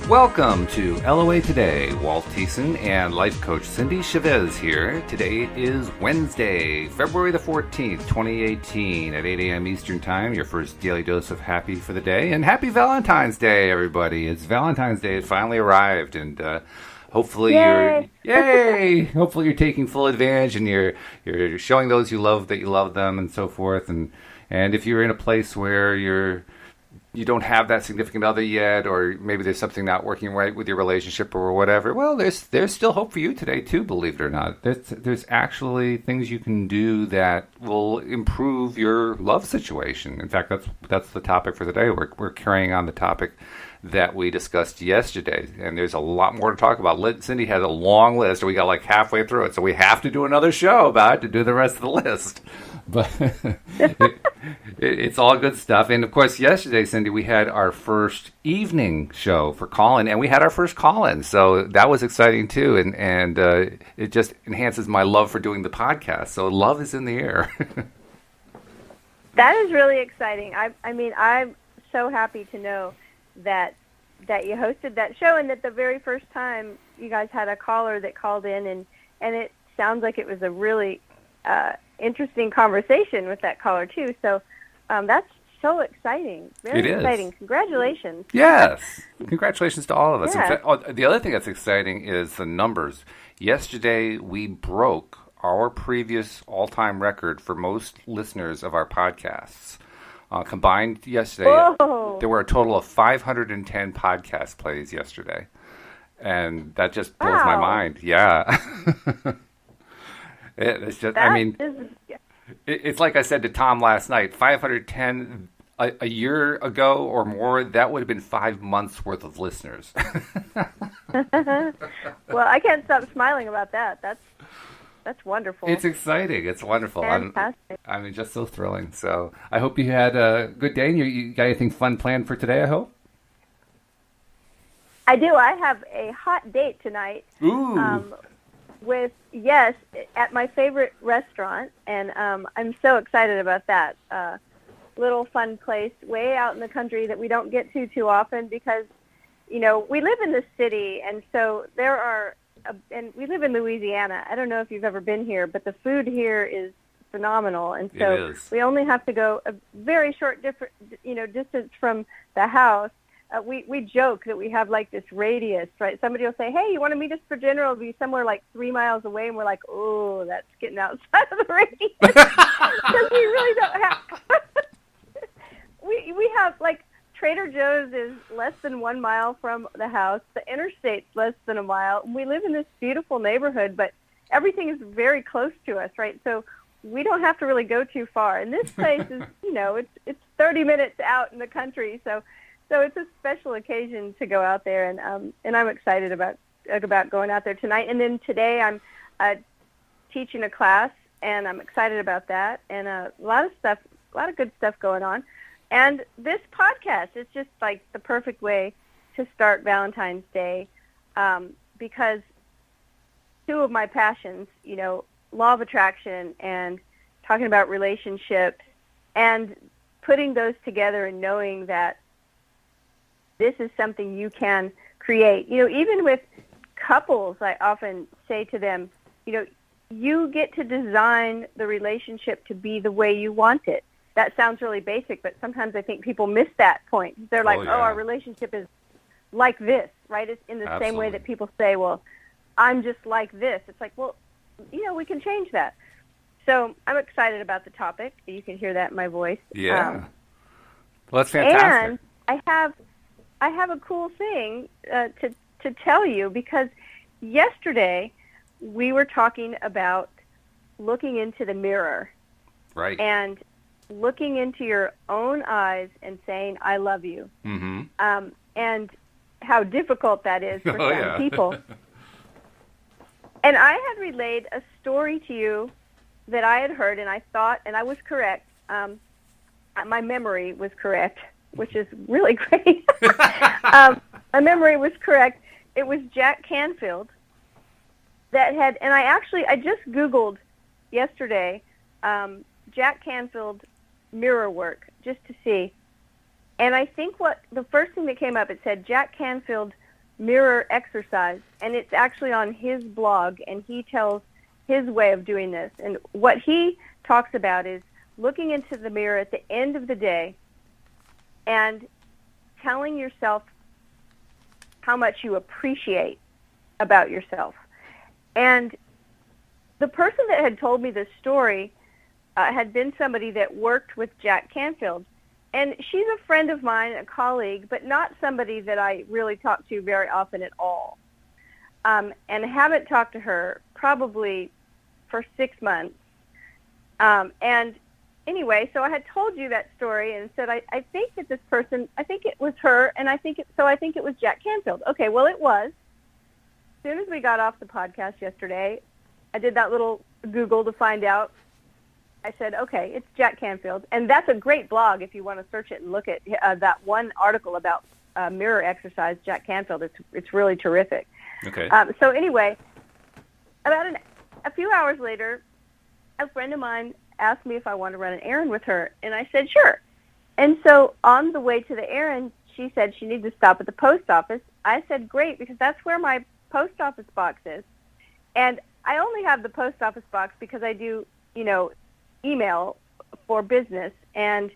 Welcome to LOA Today. Walt Thiessen and life coach Cindy Chavez here. Today is Wednesday, February the 14th, 2018 at 8 a.m. Eastern Time. Your first daily dose of happy for the day. And happy Valentine's Day, everybody. It's Valentine's Day. It finally arrived. And hopefully hopefully you're taking full advantage and you're showing those you love that you love them and so forth. And if you're in a place where you don't have that significant other yet, or maybe there's something not working right with your relationship or whatever, well, there's still hope for you today too, believe it or not. There's actually things you can do that will improve your love situation. In fact, that's the topic for today. We're carrying on the topic that we discussed yesterday, and there's a lot more to talk about. Cindy has a long list, and we got like halfway through it, so we have to do another show about it to do the rest of the list. But it's all good stuff. And of course, yesterday, Cindy, we had our first evening show for call-in, and we had our first call-in, so that was exciting too. And it just enhances my love for doing the podcast. So love is in the air. That is really exciting. I mean, I'm so happy to know that you hosted that show, and that the very first time you guys had a caller that called in, and it sounds like it was a really interesting conversation with that caller too. So that's so exciting. Very exciting. Congratulations. Yes. Congratulations to all of us. Yeah. In fact, the other thing that's exciting is the numbers. Yesterday we broke our previous all-time record for most listeners of our podcasts. Combined yesterday, there were a total of 510 podcast plays yesterday. And that just blows my mind. Yeah. It's just, it's like I said to Tom last night, 510 a year ago or more, that would have been 5 months worth of listeners. Well, I can't stop smiling about that. That's wonderful. It's exciting. It's wonderful. Fantastic. I mean, just so thrilling. So I hope you had a good day, and you got anything fun planned for today, I hope? I do. I have a hot date tonight. Ooh. At my favorite restaurant, and I'm so excited about that. Little fun place way out in the country that we don't get to too often because, we live in the city, and so and we live in Louisiana. I don't know if you've ever been here, but the food here is phenomenal, and so we only have to go a very short distance from the house. We joke that we have like this radius, right? Somebody will say, "Hey, you want to meet us for dinner?" It'll be somewhere like 3 miles away, and we're like, "Oh, that's getting outside of the radius," because we really don't have. we have like Trader Joe's is less than 1 mile from the house. The interstate's less than a mile. We live in this beautiful neighborhood, but everything is very close to us, right? So we don't have to really go too far. And this place is, it's 30 minutes out in the country, so it's a special occasion to go out there, and I'm excited about going out there tonight. And then today I'm teaching a class, and I'm excited about that, and a lot of good stuff going on. And this podcast is just like the perfect way to start Valentine's Day, because two of my passions, law of attraction and talking about relationships, and putting those together and knowing that this is something you can create. Even with couples, I often say to them, you get to design the relationship to be the way you want it. That sounds really basic, but sometimes I think people miss that point. They're like, our relationship is like this, right? It's in the same way that people say, well, I'm just like this. It's like, well, we can change that. So I'm excited about the topic. You can hear that in my voice. Yeah. Well, that's fantastic. And I have a cool thing to tell you, because yesterday we were talking about looking into the mirror. Right. And looking into your own eyes and saying, I love you. Mm-hmm. And how difficult that is for some people. And I had relayed a story to you that I had heard, and I thought, and I was correct. My memory was correct, which is really great. My memory was correct. It was Jack Canfield that had, and I just Googled yesterday, Jack Canfield mirror work, just to see. And I think the first thing that came up, it said Jack Canfield mirror exercise, and it's actually on his blog, and he tells his way of doing this. And what he talks about is looking into the mirror at the end of the day and telling yourself how much you appreciate about yourself. And the person that had told me this story had been somebody that worked with Jack Canfield. And she's a friend of mine, a colleague, but not somebody that I really talk to very often at all. And haven't talked to her probably for 6 months. And anyway, so I had told you that story and said, I think that this person, I think it was her, and I think it was Jack Canfield. Okay, well, it was. As soon as we got off the podcast yesterday, I did that little Google to find out. I said, okay, it's Jack Canfield. And that's a great blog if you want to search it and look at that one article about mirror exercise, Jack Canfield. It's really terrific. Okay. So anyway, about a few hours later, a friend of mine asked me if I wanted to run an errand with her, and I said, sure. And so on the way to the errand, she said she needed to stop at the post office. I said, great, because that's where my post office box is. And I only have the post office box because I do, email for business, and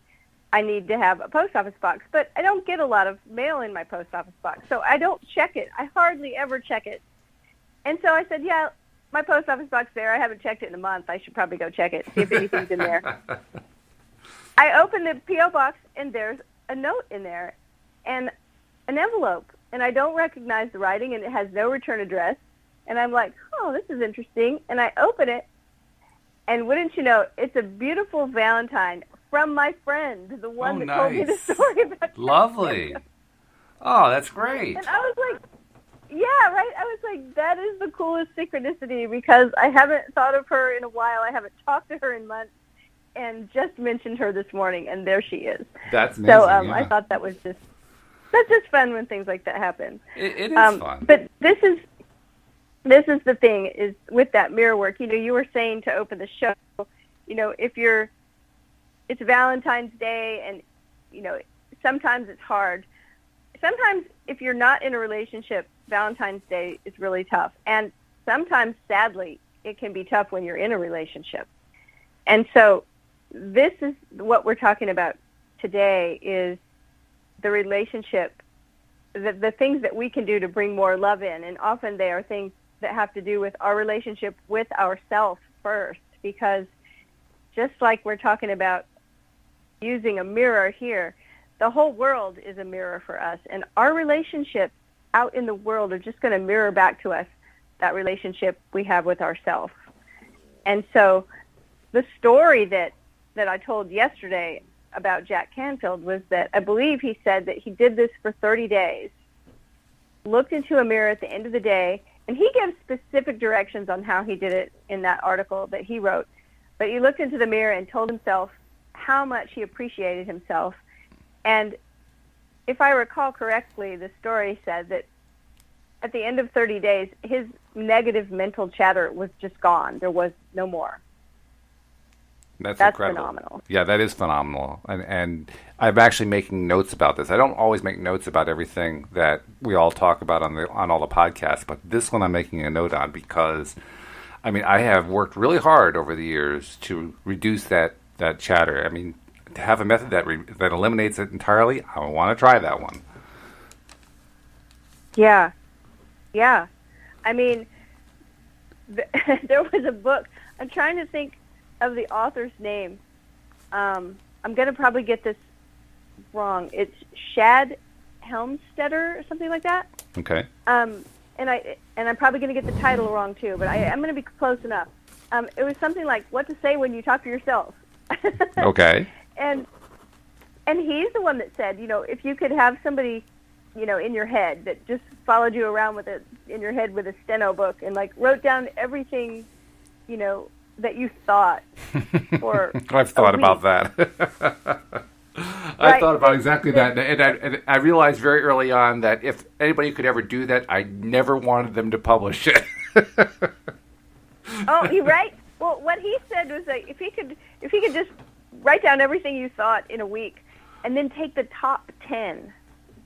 I need to have a post office box. But I don't get a lot of mail in my post office box, so I don't check it. I hardly ever check it. And so I said, yeah, my post office box there. I haven't checked it in a month. I should probably go check it, see if anything's in there. I opened the P.O. box, and there's a note in there and an envelope. And I don't recognize the writing, and it has no return address. And I'm like, oh, this is interesting. And I open it, and wouldn't you know, it's a beautiful Valentine from my friend, the one that told me the story about Lovely. Oh, that's great. And I was like, yeah, right? I was like, that is the coolest synchronicity, because I haven't thought of her in a while. I haven't talked to her in months, and just mentioned her this morning, and there she is. That's amazing. So yeah. I thought that's just fun when things like that happen. It is fun. But this is the thing, is with that mirror work. You were saying to open the show, if it's Valentine's Day, and sometimes it's hard. Sometimes if you're not in a relationship, Valentine's Day is really tough. And sometimes, sadly, it can be tough when you're in a relationship. And so this is what we're talking about today, is the relationship, the things that we can do to bring more love in. And often they are things that have to do with our relationship with ourselves first, because just like we're talking about using a mirror here, the whole world is a mirror for us, and our relationships out in the world are just going to mirror back to us that relationship we have with ourselves. And so the story that I told yesterday about Jack Canfield was that I believe he said that he did this for 30 days, looked into a mirror at the end of the day, and he gives specific directions on how he did it in that article that he wrote. But he looked into the mirror and told himself how much he appreciated himself. And if I recall correctly, the story said that at the end of 30 days, his negative mental chatter was just gone. There was no more. That's incredible. Phenomenal. Yeah, that is phenomenal. And I'm actually making notes about this. I don't always make notes about everything that we all talk about on all the podcasts, but this one I'm making a note on because, I have worked really hard over the years to reduce that chatter. To have a method that eliminates it entirely, I want to try that one. Yeah. There was a book. I'm trying to think of the author's name. I'm going to probably get this wrong. It's Shad Helmstetter or something like that. Okay. And I'm probably going to get the title wrong too, but I'm going to be close enough. It was something like what to say when you talk to yourself. Okay. And he's the one that said, if you could have somebody, in your head that just followed you around in your head with a steno book and wrote down everything, that you thought. Or I've thought about that. I thought about exactly that, and I realized very early on that if anybody could ever do that, I never wanted them to publish it. Oh, you're right. Well, what he said was that if he could just write down everything you thought in a week, and then take the top 10.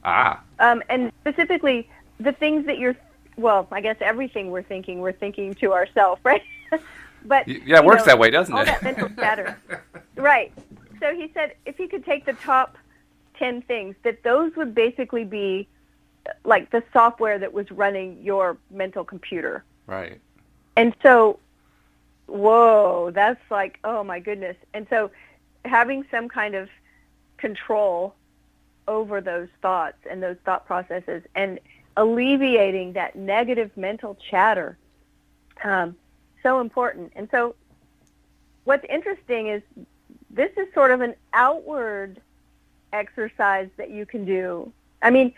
And specifically the things that well, I guess everything we're thinking to ourselves, right? But yeah, it works that way, doesn't all it? that mental chatter. Right. So he said if he could take the top 10 things, that those would basically be like the software that was running your mental computer. Right. And so, whoa, that's like, oh my goodness. And so having some kind of control over those thoughts and those thought processes and alleviating that negative mental chatter, so important. And so what's interesting is this is sort of an outward exercise that you can do. I mean,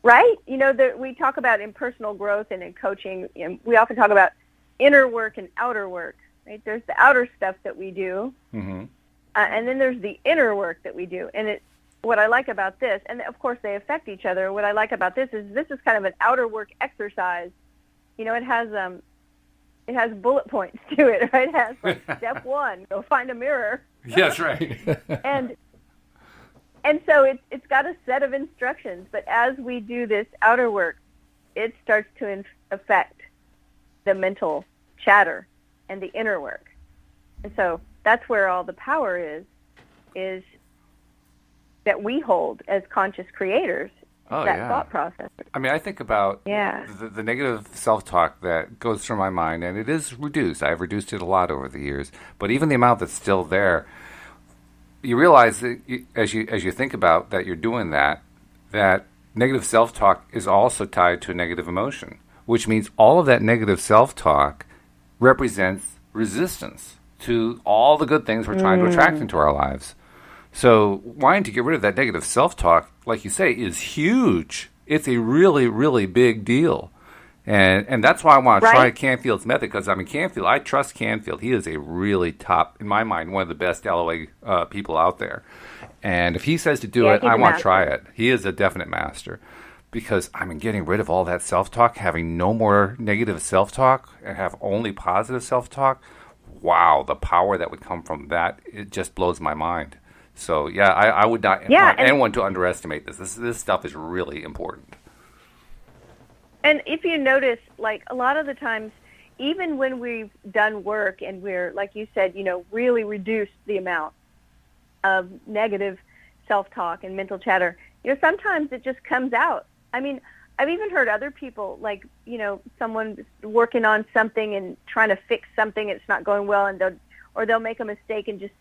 right? You know, we talk about in personal growth and in coaching, we often talk about inner work and outer work, right? There's the outer stuff that we do, Mm-hmm. And then there's the inner work that we do. And what I like about this, and of course they affect each other, what I like about this is kind of an outer work exercise. You know, it has bullet points to it, right? It has like step 1, go find a mirror. Yes, right. And so it's got a set of instructions, but as we do this outer work, it starts to affect the mental chatter and the inner work. And so that's where all the power is that we hold as conscious creators, that thought process. I mean, I think about the negative self-talk that goes through my mind, and it is reduced. I've reduced it a lot over the years, but even the amount that's still there, you realize that as you think about that you're doing that negative self-talk is also tied to a negative emotion, which means all of that negative self-talk represents resistance to all the good things we're trying to attract into our lives. So wanting to get rid of that negative self-talk, like you say, is huge. It's a really, really big deal. And that's why I want to try Canfield's method, because, I mean, Canfield, I trust Canfield. He is a really top, in my mind, one of the best LOA people out there. And if he says to do it, I want to try it. He is a definite master. Because, I mean, getting rid of all that self-talk, having no more negative self-talk, and have only positive self-talk, wow, the power that would come from that, it just blows my mind. So, yeah, I would not want anyone to underestimate this. This stuff is really important. And if you notice, like a lot of the times, even when we've done work and we're, like you said, you know, really reduced the amount of negative self-talk and mental chatter, you know, sometimes it just comes out. I mean, I've even heard other people, like, you know, someone working on something and trying to fix something, it's not going well, and they'll make a mistake and just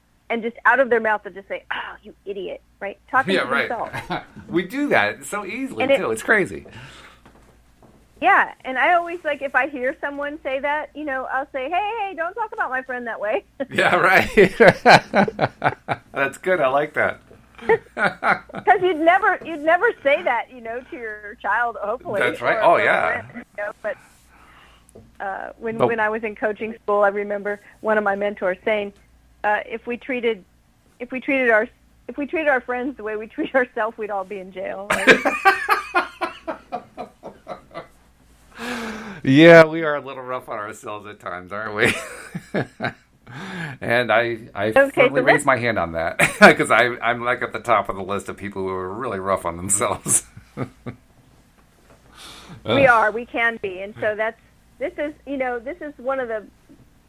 out of their mouth they'll just say, "Oh, you idiot!" Right? Talking to themselves. We do that so easily too. It's crazy. Yeah, and I always, like, if I hear someone say that, you know, I'll say, hey, don't talk about my friend that way. Yeah, right. That's good. I like that. Because you'd never say that, you know, to your child, hopefully. That's right. Oh, yeah. Friend, you know, but when I was in coaching school, I remember one of my mentors saying, if we treated our friends the way we treat ourselves, we'd all be in jail. Right? Yeah, we are a little rough on ourselves at times, aren't we? And I firmly raise my hand on that, because I'm like at the top of the list of people who are really rough on themselves. We can be, and so this is one of the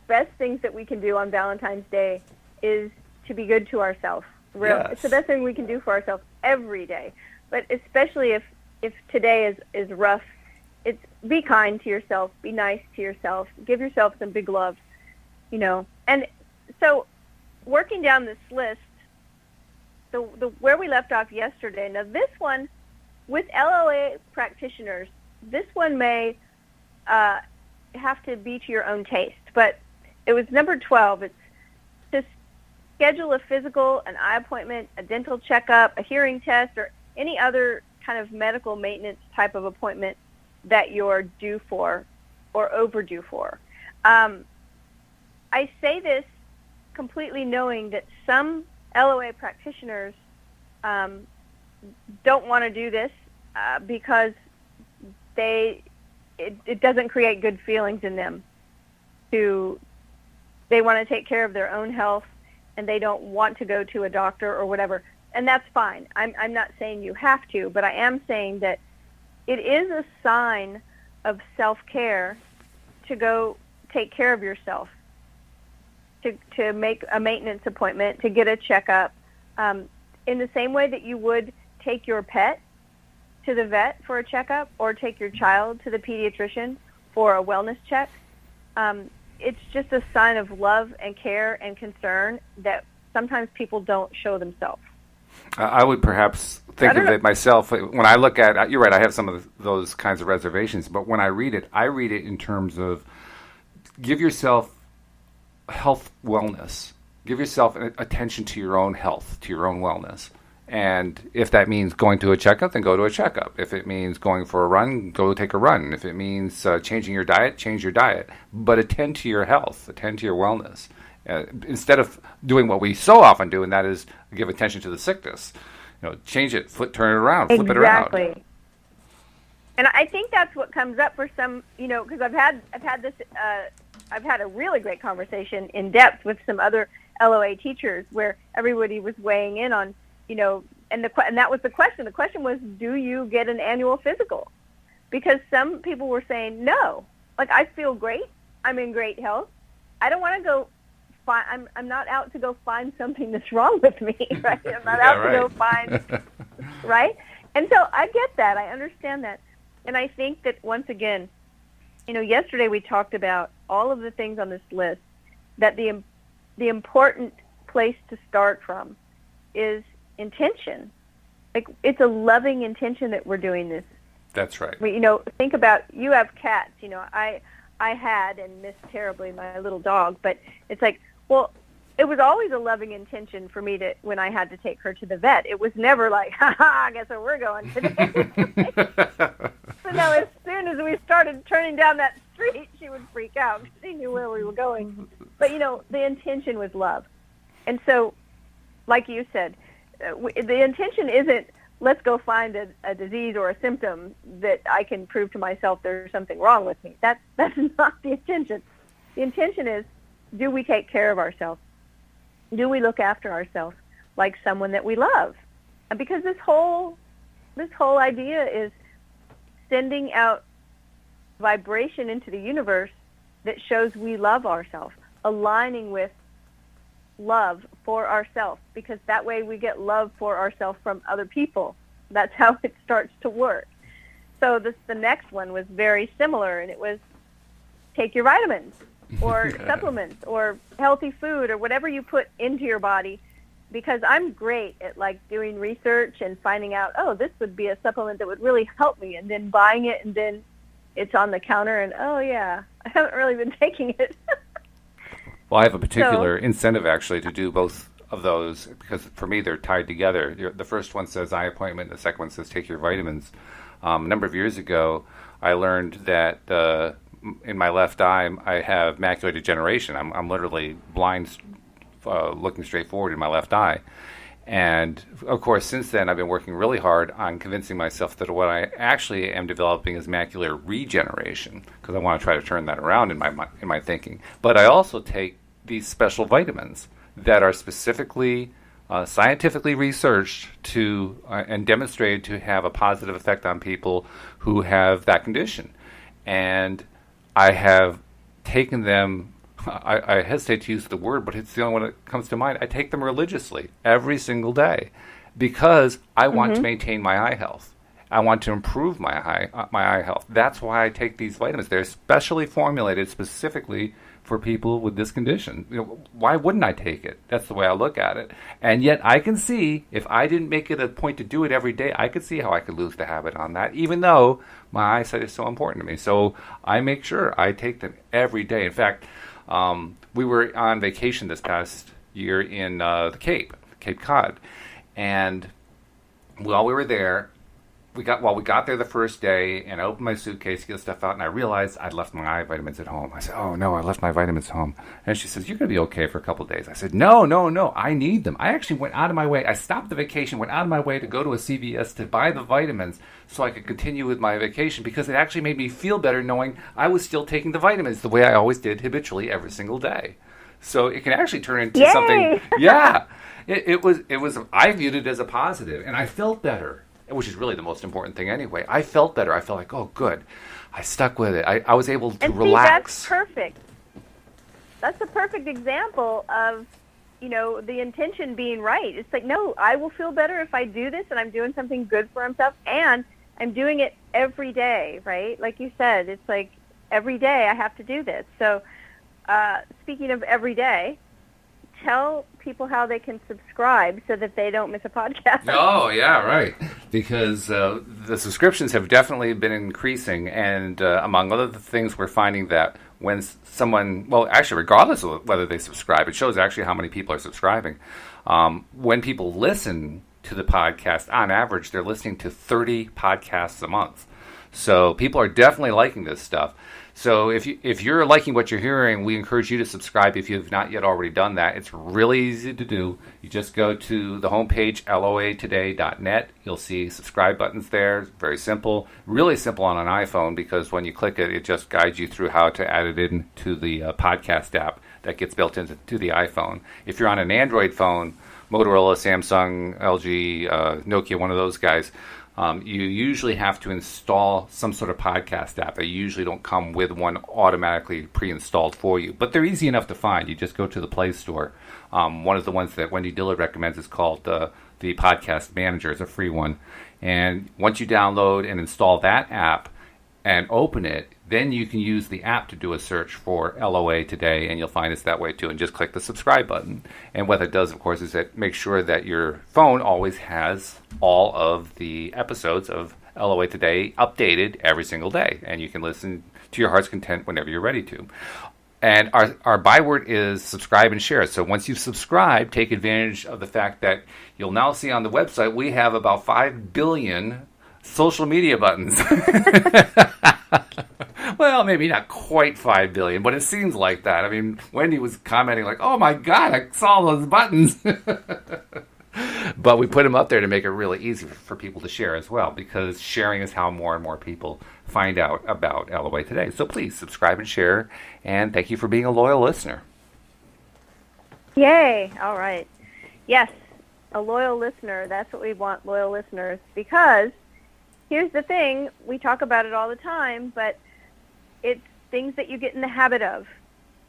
best things that we can do on Valentine's Day is to be good to ourselves. Yes. It's the best thing we can do for ourselves every day, but especially if today is rough. It's be kind to yourself, be nice to yourself, give yourself some big love, you know. And so working down this list, the where we left off yesterday, now this one, with LOA practitioners, this one may have to be to your own taste, but it was number 12. It's to schedule a physical, an eye appointment, a dental checkup, a hearing test, or any other kind of medical maintenance type of appointment that you're due for or overdue for. I say this completely knowing that some LOA practitioners don't want to do this because it doesn't create good feelings in them. They want to take care of their own health and they don't want to go to a doctor or whatever, and that's fine. I'm not saying you have to, but I am saying that it is a sign of self-care to go take care of yourself, to make a maintenance appointment, to get a checkup, in the same way that you would take your pet to the vet for a checkup or take your child to the pediatrician for a wellness check. It's just a sign of love and care and concern that sometimes people don't show themselves. I would perhaps think of it myself. When I look at, you're right, I have some of those kinds of reservations, but when I read it in terms of give yourself health wellness. Give yourself attention to your own health, to your own wellness. And if that means going to a checkup, then go to a checkup. If it means going for a run, go take a run. If it means changing your diet, change your diet. But attend to your health, attend to your wellness. Instead of doing what we so often do, and that is give attention to the sickness. Change it, turn it around, flip it around. Exactly. And I think that's what comes up for some, because I've had a really great conversation in depth with some other LOA teachers where everybody was weighing in on, and that was the question. The question was, do you get an annual physical? Because some people were saying no. Like, I feel great. I'm in great health. I don't want to go find. I'm not out to go find something that's wrong with me. Right? I'm not out to go find. Right? And so I get that. I understand that. And I think that once again, yesterday we talked about all of the things on this list, that the important place to start from is intention. Like, it's a loving intention that we're doing this. That's right. Think about, you have cats. I had and missed terribly my little dog, but it's like, well, it was always a loving intention for me when I had to take her to the vet. It was never like, I guess where we're going today. So now, as soon as we started turning down that street, she would freak out because she knew where we were going. But, the intention was love. And so, like you said, the intention isn't, let's go find a disease or a symptom that I can prove to myself there's something wrong with me. That's not the intention. The intention is, do we take care of ourselves? Do we look after ourselves like someone that we love? And because this whole idea is sending out vibration into the universe that shows we love ourselves, aligning with love for ourselves, because that way we get love for ourselves from other people. That's how it starts to work. So the next one was very similar, and it was take your vitamins or supplements or healthy food or whatever you put into your body, because I'm great at doing research and finding out, this would be a supplement that would really help me, and then buying it, and then it's on the counter, and I haven't really been taking it. Well, I have a particular incentive, actually, to do both of those, because for me they're tied together. The first one says eye appointment, the second one says take your vitamins. A number of years ago, I learned that in my left eye I have macular degeneration. I'm literally blind, looking straight forward in my left eye. And, of course, since then I've been working really hard on convincing myself that what I actually am developing is macular regeneration, because I want to try to turn that around in my thinking. But I also take these special vitamins that are specifically scientifically researched to and demonstrated to have a positive effect on people who have that condition. And I have taken them, I hesitate to use the word, but it's the only one that comes to mind. I take them religiously every single day because I want to maintain my eye health. I want to improve my eye health. That's why I take these vitamins. They're specially formulated specifically for people with this condition. Why wouldn't I take it? That's the way I look at it. And yet I can see, if I didn't make it a point to do it every day, I could see how I could lose the habit on that, even though my eyesight is so important to me. So I make sure I take them every day. In fact, we were on vacation this past year in the Cape Cod. And while we were there, we got there the first day, and I opened my suitcase to get stuff out, and I realized I'd left my eye vitamins at home. I said, oh, no, I left my vitamins home. And she says, you're going to be okay for a couple of days. I said, no, I need them. I actually went out of my way. I stopped the vacation, went out of my way to go to a CVS to buy the vitamins so I could continue with my vacation, because it actually made me feel better knowing I was still taking the vitamins the way I always did habitually every single day. So it can actually turn into something. Yeah. It was. I viewed it as a positive, and I felt better. which is really the most important thing anyway. I felt better. I felt like, oh, good. I stuck with it. I was able to relax. That's perfect. That's a perfect example of, the intention being right. It's like, no, I will feel better if I do this, and I'm doing something good for myself, and I'm doing it every day, right? Like you said, it's like every day I have to do this. So speaking of every day, tell people how they can subscribe so that they don't miss a podcast. Oh, yeah, right. Because the subscriptions have definitely been increasing, and among other things, we're finding that when someone, well, actually, regardless of whether they subscribe, it shows actually how many people are subscribing. When people listen to the podcast, on average, they're listening to 30 podcasts a month. So people are definitely liking this stuff. So if you're liking what you're hearing, we encourage you to subscribe if you've not yet already done that. It's really easy to do. You just go to the homepage, loatoday.net. You'll see subscribe buttons there. It's very simple. Really simple on an iPhone, because when you click it, it just guides you through how to add it into the podcast app that gets built into the iPhone. If you're on an Android phone, Motorola, Samsung, LG, Nokia, one of those guys, you usually have to install some sort of podcast app. They usually don't come with one automatically pre-installed for you, but they're easy enough to find. You just go to the Play Store. One of the ones that Wendy Dillard recommends is called the Podcast Manager. It's a free one. And once you download and install that app and open it, then you can use the app to do a search for LOA Today, and you'll find us that way too, and just click the subscribe button. And what that does, of course, is it makes sure that your phone always has all of the episodes of LOA Today updated every single day, and you can listen to your heart's content whenever you're ready to. And our byword is subscribe and share. So once you've subscribed, take advantage of the fact that you'll now see on the website we have about 5 billion social media buttons. Well, maybe not quite 5 billion, but it seems like that. I mean, Wendy was commenting like, oh my God, I saw those buttons. But we put them up there to make it really easy for people to share as well, because sharing is how more and more people find out about LOA Today. So please subscribe and share, and thank you for being a loyal listener. Yay. All right. Yes, a loyal listener. That's what we want, loyal listeners, because here's the thing. We talk about it all the time, but it's things that you get in the habit of,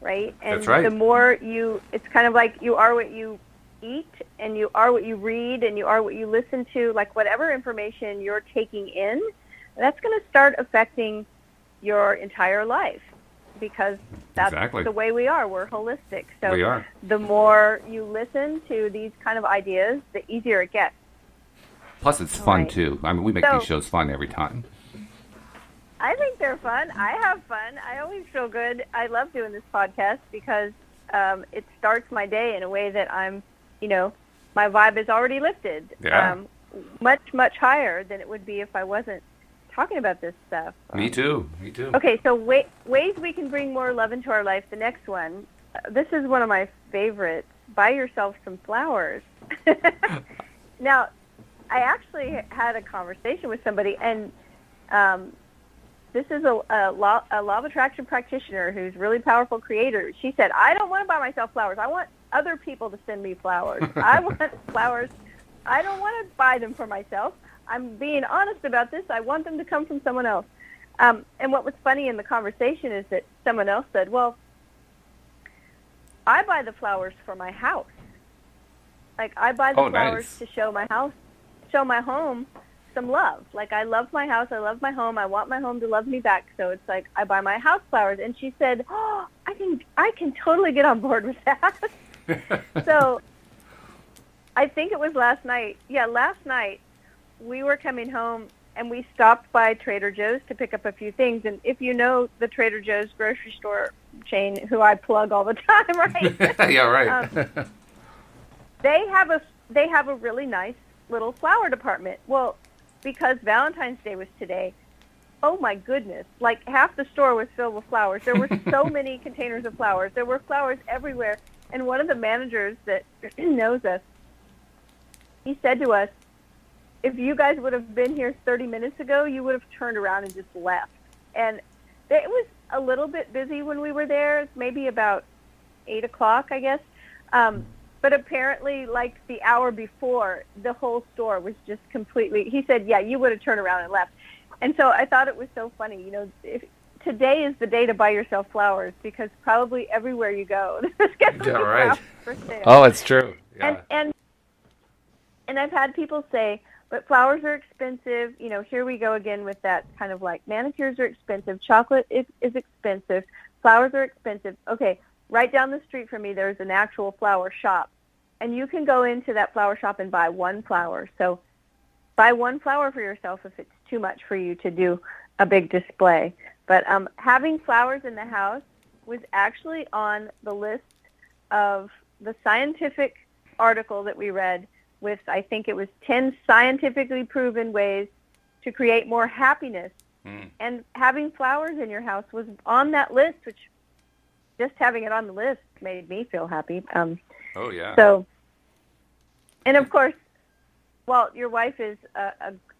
right? And that's right. The more it's kind of like you are what you eat, and you are what you read, and you are what you listen to. Like whatever information you're taking in, that's going to start affecting your entire life, because that's exactly the way we are. We're holistic. So we are. The more you listen to these kind of ideas, the easier it gets. Plus, it's fun, too. I mean, we make these shows fun every time. I think they're fun. I have fun. I always feel good. I love doing this podcast because it starts my day in a way that I'm, my vibe is already lifted. Yeah. Much, much higher than it would be if I wasn't talking about this stuff. Me too. Okay, so ways we can bring more love into our life. The next one, this is one of my favorites. Buy yourself some flowers. Now, I actually had a conversation with somebody, and this is a law of attraction practitioner who's a really powerful creator. She said, I don't want to buy myself flowers. I want other people to send me flowers. I want flowers. I don't want to buy them for myself. I'm being honest about this. I want them to come from someone else. And what was funny in the conversation is that someone else said, well, I buy the flowers for my house. Like, I buy the flowers nice. To show my house, show my home some love. Like, I love my house. I love my home. I want my home to love me back. So it's like I buy my house flowers. And she said, oh, I can totally get on board with that. So I think it was last night. Yeah, last night we were coming home and we stopped by Trader Joe's to pick up a few things. And if you know the Trader Joe's grocery store chain, who I plug all the time, right? Yeah, right. They have a really nice little flower department. Well, because Valentine's Day was today, oh my goodness, like half the store was filled with flowers. There were so many containers of flowers. There were flowers everywhere. And one of the managers that knows us, he said to us, if you guys would have been here 30 minutes ago, you would have turned around and just left. And it was a little bit busy when we were there, maybe about 8 o'clock, I guess. But apparently, like the hour before, the whole store was just completely, he said, yeah, you would have turned around and left. And so I thought it was so funny. You know, today is the day to buy yourself flowers because probably everywhere you go, there's going to be flowers for sale. Oh, it's true. Yeah. And I've had people say, but flowers are expensive. You know, here we go again with that kind of like manicures are expensive, chocolate is expensive, flowers are expensive. Okay, right down the street from me, there's an actual flower shop. And you can go into that flower shop and buy one flower. So buy one flower for yourself if it's too much for you to do a big display. But having flowers in the house was actually on the list of the scientific article that we read with, I think it was 10 scientifically proven ways to create more happiness. And having flowers in your house was on that list, which just having it on the list made me feel happy. Oh, yeah. So, and of course, Walt, your wife is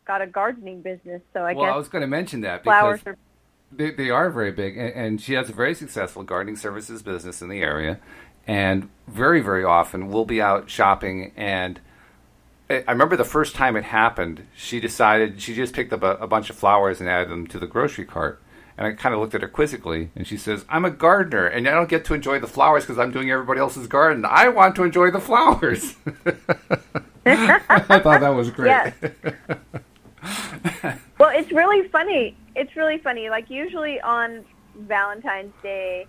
got a gardening business, so I guess I was going to mention that flowers because are... they are very big, and she has a very successful gardening services business in the area, and very, very often we'll be out shopping, and I remember the first time it happened, she decided she just picked up a bunch of flowers and added them to the grocery cart. And I kind of looked at her quizzically, and she says, I'm a gardener, and I don't get to enjoy the flowers because I'm doing everybody else's garden. I want to enjoy the flowers. I thought that was great. Yes. Well, it's really funny. It's really funny. Like usually on Valentine's Day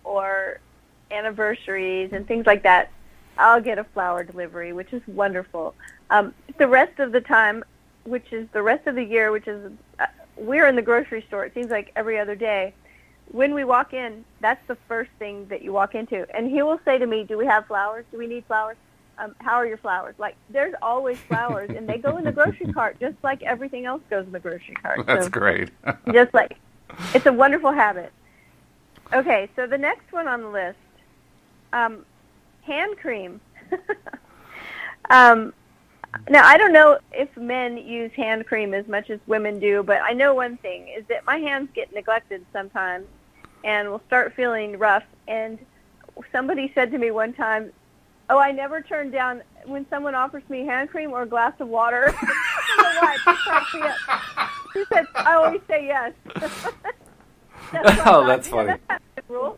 or anniversaries and things like that, I'll get a flower delivery, which is wonderful. The rest of the time, which is the rest of the year, which is we're in the grocery store. It seems like every other day. When we walk in, that's the first thing that you walk into. And he will say to me, do we have flowers? Do we need flowers? How are your flowers? Like, there's always flowers, and they go in the grocery cart just like everything else goes in the grocery cart. That's great. Just like, it's a wonderful habit. Okay, so the next one on the list, hand cream. Now, I don't know if men use hand cream as much as women do, but I know one thing is that my hands get neglected sometimes and will start feeling rough. And somebody said to me one time, oh, I never turn down when someone offers me hand cream or a glass of water. I don't know why. It just cracks me up. She said, I always say yes. That's funny. That's not a good rule.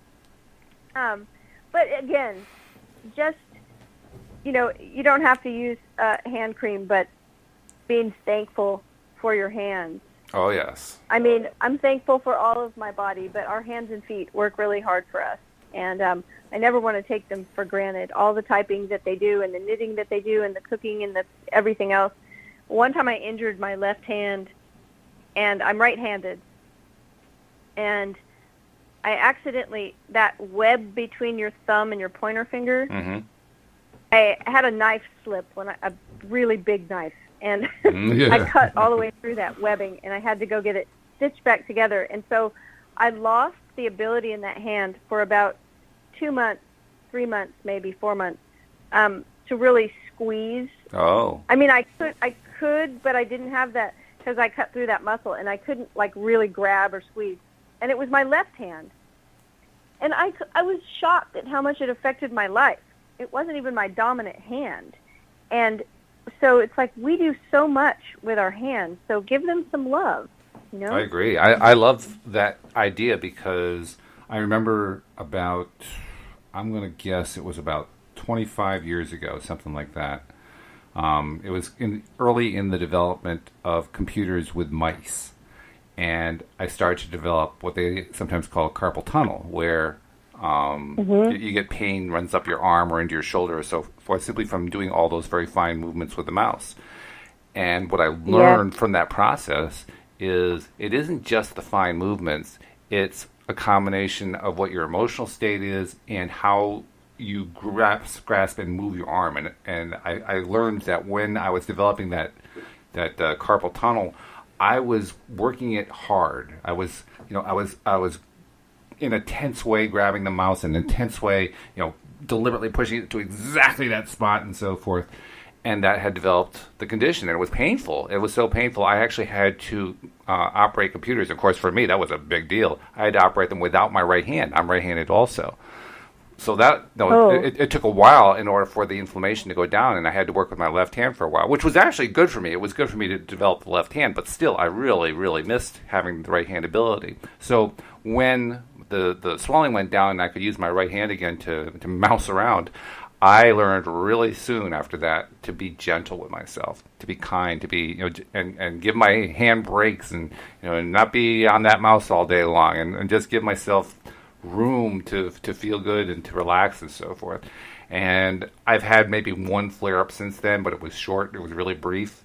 But again, just, you know, you don't have to use hand cream, but being thankful for your hands. Oh, yes. I mean, I'm thankful for all of my body, but our hands and feet work really hard for us. And I never want to take them for granted. All the typing that they do and the knitting that they do and the cooking and the everything else. One time I injured my left hand, and I'm right-handed. And I accidentally, that web between your thumb and your pointer finger, I had a knife slip, a really big knife. And I cut all the way through that webbing, and I had to go get it stitched back together. And so I lost the ability in that hand for about 2 months, 3 months, maybe 4 months, to really squeeze. Oh. I mean, I could, but I didn't have that because I cut through that muscle, and I couldn't, like, really grab or squeeze. And it was my left hand. And I was shocked at how much it affected my life. It wasn't even my dominant hand. And so it's like we do so much with our hands, so give them some love, you know? I agree. I love that idea because I remember about, I'm going to guess it was about 25 years ago, something like that. It was early in the development of computers with mice. And I started to develop what they sometimes call carpal tunnel, where you get pain runs up your arm or into your shoulder or so forth, simply from doing all those very fine movements with the mouse. And what I learned from that process is it isn't just the fine movements, it's a combination of what your emotional state is and how you grasp and move your arm. And I learned that when I was developing that carpal tunnel, I was working it hard. I was in a tense way grabbing the mouse, in a tense way, deliberately pushing it to exactly that spot and so forth. And that had developed the condition, and it was painful. It was so painful, I actually had to operate computers. Of course, for me, that was a big deal. I had to operate them without my right hand. I'm right-handed also. So that it took a while in order for the inflammation to go down, and I had to work with my left hand for a while, which was actually good for me. It was good for me to develop the left hand, but still, I really, really missed having the right hand ability. So when the swelling went down and I could use my right hand again to mouse around, I learned really soon after that to be gentle with myself, to be kind, to be and give my hand breaks, and and not be on that mouse all day long, and just give myself room to feel good and to relax and so forth. And I've had maybe one flare up since then, but it was short. It was really brief.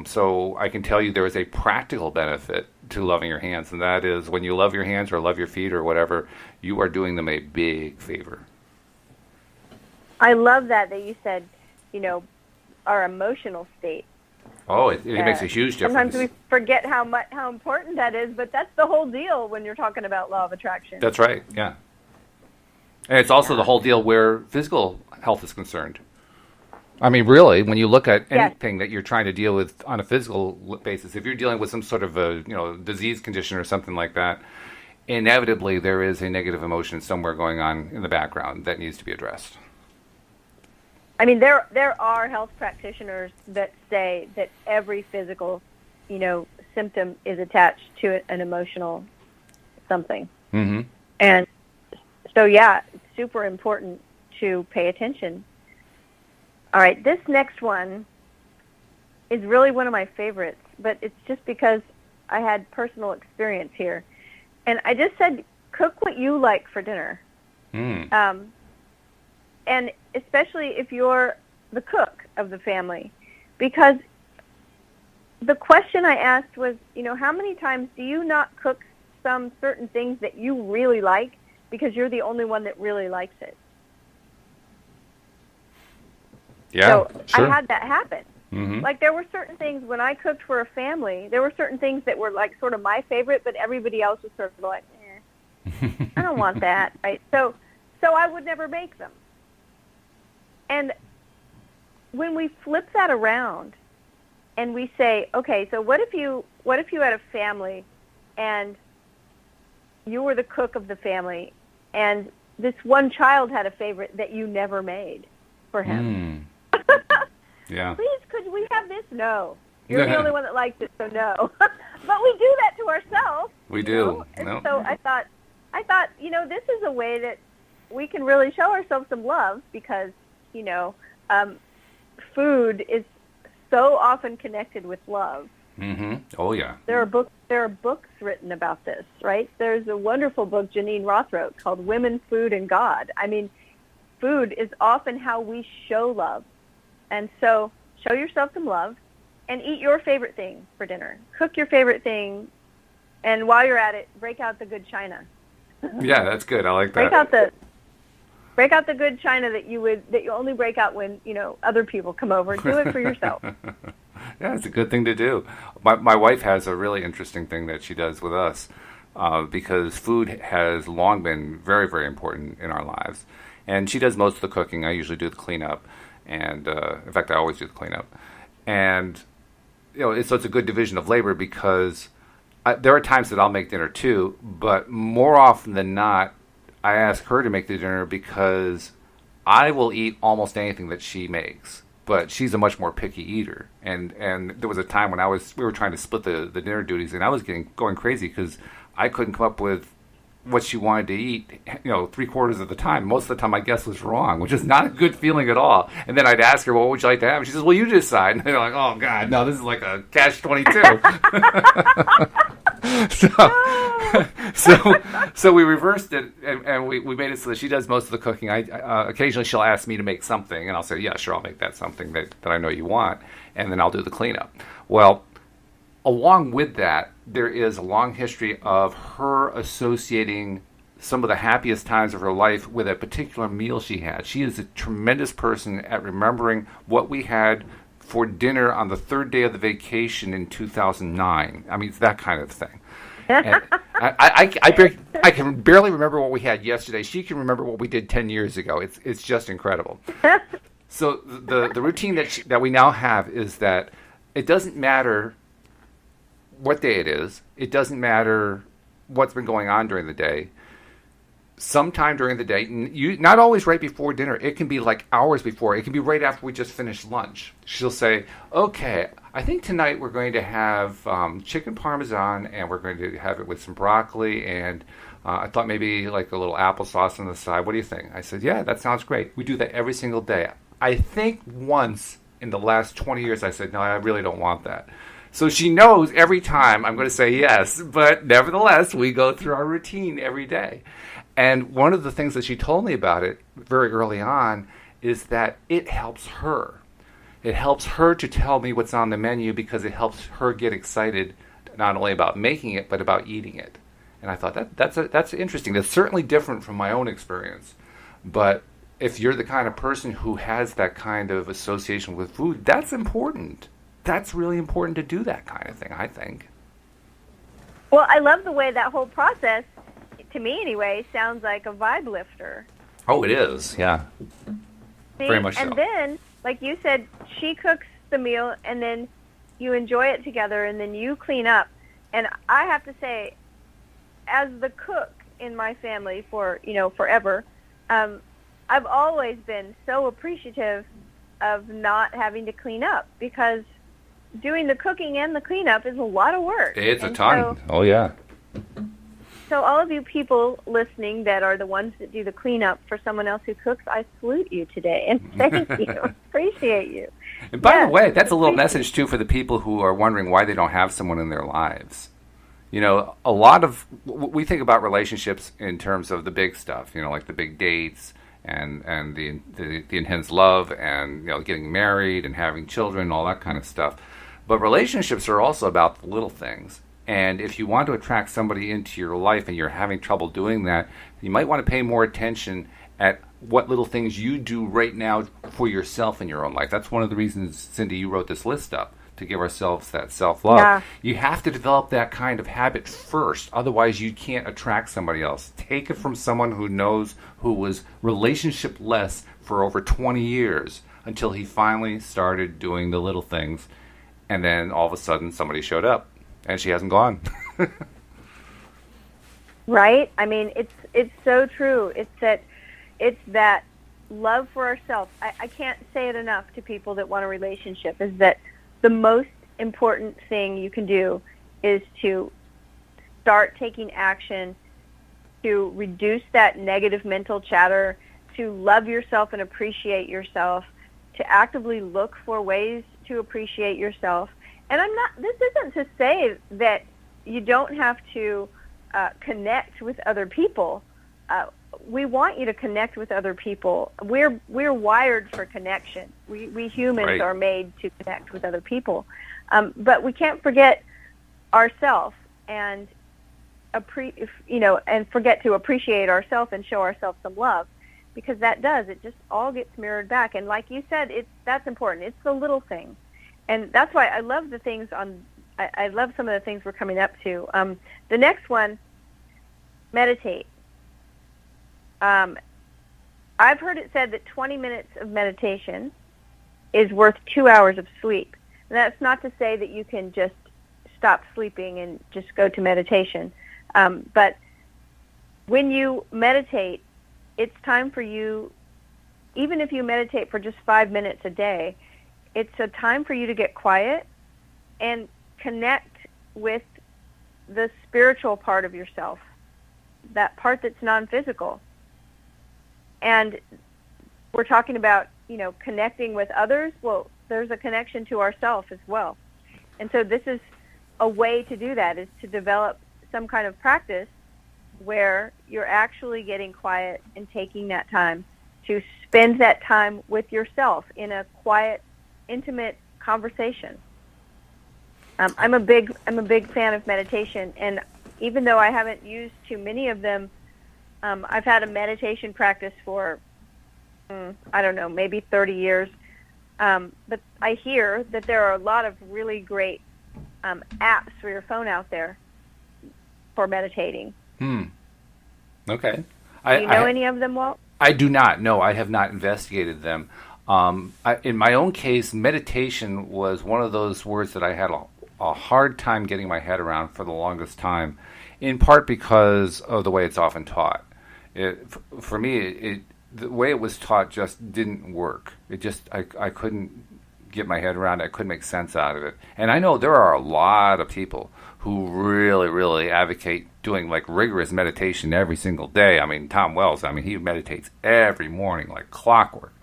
So I can tell you there is a practical benefit to loving your hands, and that is when you love your hands or love your feet or whatever, you are doing them a big favor. I love that you said, our emotional state. Oh, it makes a huge difference. Sometimes we forget how important that is, but that's the whole deal when you're talking about law of attraction. That's right, yeah. And it's also the whole deal where physical health is concerned. I mean, really, when you look at anything that you're trying to deal with on a physical basis, if you're dealing with some sort of a disease condition or something like that, inevitably there is a negative emotion somewhere going on in the background that needs to be addressed. I mean, there are health practitioners that say that every physical, symptom is attached to an emotional something. Mm-hmm. And so, it's super important to pay attention. All right, this next one is really one of my favorites, but it's just because I had personal experience here. And I just said, cook what you like for dinner. Mm. And especially if you're the cook of the family, because the question I asked was, how many times do you not cook some certain things that you really like because you're the only one that really likes it? Yeah, so sure. I had that happen. Mm-hmm. Like there were certain things when I cooked for a family, there were certain things that were like sort of my favorite, but everybody else was sort of like, I don't want that, right? So I would never make them. And when we flip that around and we say, okay, so what if you had a family and you were the cook of the family and this one child had a favorite that you never made for him? Yeah. Please, could we have this? No. You're the only one that likes it, so no. But we do that to ourselves. We do. And so I thought, this is a way that we can really show ourselves some love because, food is so often connected with love. Mm-hmm. Oh, yeah. There are books written about this, right? There's a wonderful book Janine Roth wrote called Women, Food, and God. I mean, food is often how we show love. And so show yourself some love and eat your favorite thing for dinner. Cook your favorite thing, and while you're at it, break out the good china. Yeah, that's good. I like that. Break out the good china that you only break out when, other people come over. Do it for yourself. Yeah, it's a good thing to do. My wife has a really interesting thing that she does with us because food has long been very, very important in our lives. And she does most of the cooking. I usually do the cleanup. And in fact, I always do the cleanup. And, so it's a good division of labor because there are times that I'll make dinner too, but more often than not, I ask her to make the dinner because I will eat almost anything that she makes. But she's a much more picky eater, and there was a time when we were trying to split the dinner duties, and I was going crazy because I couldn't come up with what she wanted to eat, 3/4 of the time. Most of the time, I guess was wrong, which is not a good feeling at all. And then I'd ask her, "Well, what would you like to have?" And she says, "Well, you decide." And they're like, "Oh God, no, this is like a catch-22." So we reversed it, and we made it so that she does most of the cooking. Occasionally she'll ask me to make something, and I'll say, yeah, sure, I'll make that something that I know you want, and then I'll do the cleanup. Well, along with that, there is a long history of her associating some of the happiest times of her life with a particular meal she had. She is a tremendous person at remembering what we had for dinner on the third day of the vacation in 2009. I mean, it's that kind of thing. And I can barely remember what we had yesterday. She can remember what we did 10 years ago. It's just incredible. So the routine that we now have is that it doesn't matter what day it is. It doesn't matter what's been going on during the day. sometime during the day, not always right before dinner. It can be like hours before. It can be right after we just finished lunch. She'll say, okay, I think tonight we're going to have chicken parmesan, and we're going to have it with some broccoli, and I thought maybe like a little applesauce on the side. What do you think? I said, yeah, that sounds great. We do that every single day. I think once in the last 20 years I said, no, I really don't want that. So she knows every time I'm going to say yes, but nevertheless, we go through our routine every day. And one of the things that she told me about it very early on is that it helps her. It helps her to tell me what's on the menu because it helps her get excited not only about making it, but about eating it. And I thought that's interesting. That's certainly different from my own experience. But if you're the kind of person who has that kind of association with food, that's important. That's really important to do that kind of thing, I think. Well, I love the way that whole process, to me anyway, sounds like a vibe lifter. Oh, it is, yeah. See? Very much so. And then, like you said, she cooks the meal, and then you enjoy it together, and then you clean up. And I have to say, as the cook in my family for, forever, I've always been so appreciative of not having to clean up, because doing the cooking and the cleanup is a lot of work. It's a ton. Oh, yeah. So all of you people listening that are the ones that do the cleanup for someone else who cooks, I salute you today, and thank you. Appreciate you. And by the way, that's a little message, too, for the people who are wondering why they don't have someone in their lives. A lot of, we think about relationships in terms of the big stuff, like the big dates and the intense love and, getting married and having children and all that kind of stuff. But relationships are also about the little things. And if you want to attract somebody into your life and you're having trouble doing that, you might want to pay more attention at what little things you do right now for yourself in your own life. That's one of the reasons, Cindie, you wrote this list up, to give ourselves that self-love. Yeah. You have to develop that kind of habit first. Otherwise, you can't attract somebody else. Take it from someone who was relationship-less for over 20 years until he finally started doing the little things. And then all of a sudden, somebody showed up. And she hasn't gone. Right? I mean, it's so true. It's that love for ourselves. I can't say it enough to people that want a relationship, is that the most important thing you can do is to start taking action to reduce that negative mental chatter, to love yourself and appreciate yourself, to actively look for ways to appreciate yourself. And this isn't to say that you don't have to connect with other people. We want you to connect with other people. We're wired for connection. We humans Right. are made to connect with other people. But we can't forget ourselves and and forget to appreciate ourselves and show ourselves some love, because it just all gets mirrored back. And like you said, that's important. It's the little things. And that's why I love the things I love some of the things we're coming up to. The next one, meditate. I've heard it said that 20 minutes of meditation is worth 2 hours of sleep. And that's not to say that you can just stop sleeping and just go to meditation. But when you meditate, it's time for you, even if you meditate for just 5 minutes a day, it's a time for you to get quiet and connect with the spiritual part of yourself, that part that's non-physical. And we're talking about, connecting with others. Well, there's a connection to ourselves as well. And so this is a way to do that, is to develop some kind of practice where you're actually getting quiet and taking that time to spend that time with yourself in a quiet, intimate conversation. I'm a big fan of meditation, and even though I haven't used too many of them, I've had a meditation practice for maybe 30 years. But I hear that there are a lot of really great apps for your phone out there for meditating. Okay. Do you know any of them, Walt? I do not. No, I have not investigated them. In my own case, meditation was one of those words that I had a hard time getting my head around for the longest time, in part because of the way it's often taught. For me, the way it was taught just didn't work. I couldn't get my head around it. I couldn't make sense out of it. And I know there are a lot of people who really, really advocate doing like rigorous meditation every single day. I mean, Tom Wells, he meditates every morning like clockwork.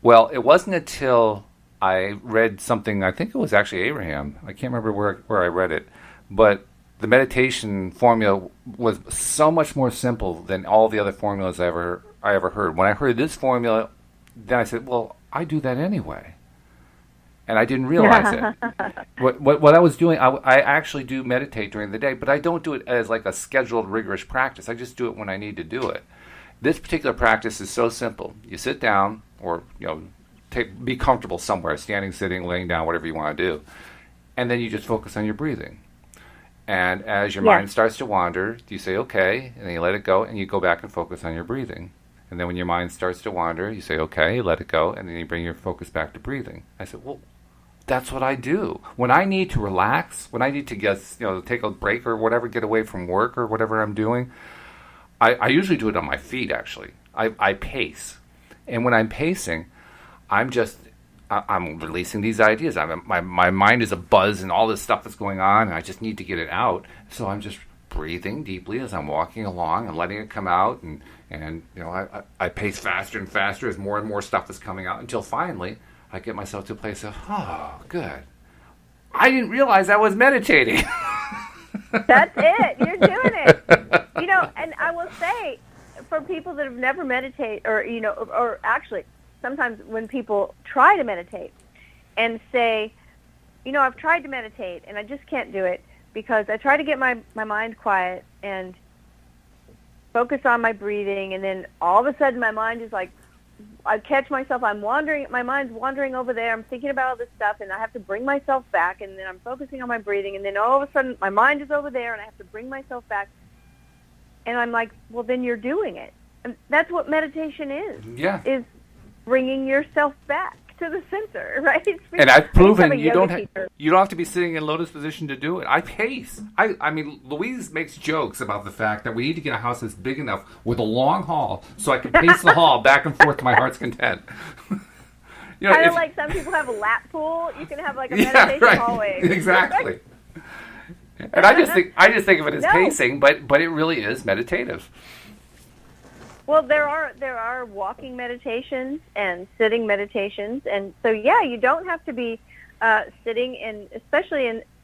Well, it wasn't until I read something, I think it was actually Abraham. I can't remember where I read it. But the meditation formula was so much more simple than all the other formulas I ever heard. When I heard this formula, then I said, well, I do that anyway. And I didn't realize it. What I was doing, I actually do meditate during the day, but I don't do it as like a scheduled, rigorous practice. I just do it when I need to do it. This particular practice is so simple. You sit down, or be comfortable somewhere, standing, sitting, laying down, whatever you want to do, and then you just focus on your breathing. And as your mind starts to wander, you say, okay, and then you let it go, and you go back and focus on your breathing. And then when your mind starts to wander, you say, okay, let it go, and then you bring your focus back to breathing. I said, well, that's what I do. When I need to relax, when I need to take a break or whatever, get away from work or whatever I'm doing, I usually do it on my feet, actually. I pace. And when I'm pacing, I'm releasing these ideas. My mind is abuzz and all this stuff that's going on, and I just need to get it out. So I'm just breathing deeply as I'm walking along and letting it come out. And I pace faster and faster as more and more stuff is coming out until finally I get myself to a place of, oh, good. I didn't realize I was meditating. That's it. You're doing it. And I will say, for people that have never meditated, or actually, sometimes when people try to meditate and say, I've tried to meditate and I just can't do it because I try to get my mind quiet and focus on my breathing, and then all of a sudden my mind is like, I catch myself, my mind's wandering over there, I'm thinking about all this stuff, and I have to bring myself back, and then I'm focusing on my breathing, and then all of a sudden my mind is over there, and I have to bring myself back, and I'm like, well, then you're doing it. And that's what meditation is. Yeah. Is bringing yourself back to the center, right? And I've proven you don't have to be sitting in lotus position to do it. I pace. Louise makes jokes about the fact that we need to get a house that's big enough with a long hall so I can pace the hall back and forth to my heart's content. Kind of like some people have a lap pool. You can have like a meditation hallway. Exactly. And I just think of it as pacing, but it really is meditative. Well, there are walking meditations and sitting meditations, and so you don't have to be sitting